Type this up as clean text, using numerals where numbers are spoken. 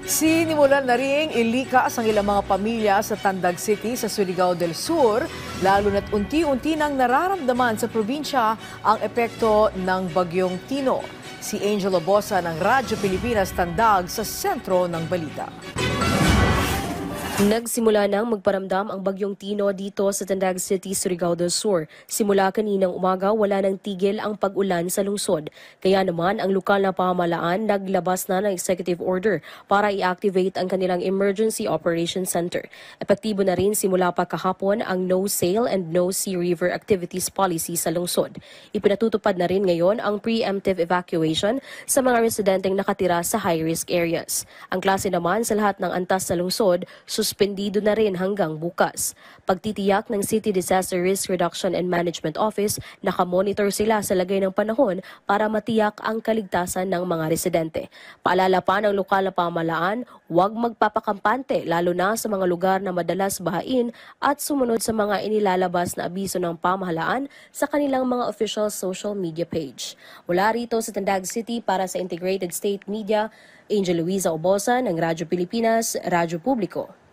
Sinimulan na ring ilikas ang ilang mga pamilya sa Tandag City sa Surigao del Sur, lalo na't unti-unti nang nararamdaman sa probinsya ang epekto ng Bagyong Tino. Si Angel Obosa ng Radyo Pilipinas Tandag sa sentro ng balita. Nagsimula nang magparamdam ang Bagyong Tino dito sa Tandag City, Surigao del Sur. Simula kaninang umaga, wala nang tigil ang pag-ulan sa lungsod. Kaya naman ang lokal na pamahalaan naglabas na ng executive order para i-activate ang kanilang Emergency Operations Center. Epektibo na rin simula pa kahapon ang No Sail and No Sea River Activities Policy sa lungsod. Ipinatutupad na rin ngayon ang preemptive evacuation sa mga residenteng nakatira sa high-risk areas. Ang klase naman sa lahat ng antas sa lungsod, suspendido na rin hanggang bukas. Pagtitiyak ng City Disaster Risk Reduction and Management Office, nakamonitor sila sa lagay ng panahon para matiyak ang kaligtasan ng mga residente. Paalala pa ng lokal na pamahalaan, huwag magpapakampante lalo na sa mga lugar na madalas bahain at sumunod sa mga inilalabas na abiso ng pamahalaan sa kanilang mga official social media page. Mula rito sa Tandag City para sa Integrated State Media, Angel Luisa Obosa ng Radyo Pilipinas, Radyo Publiko.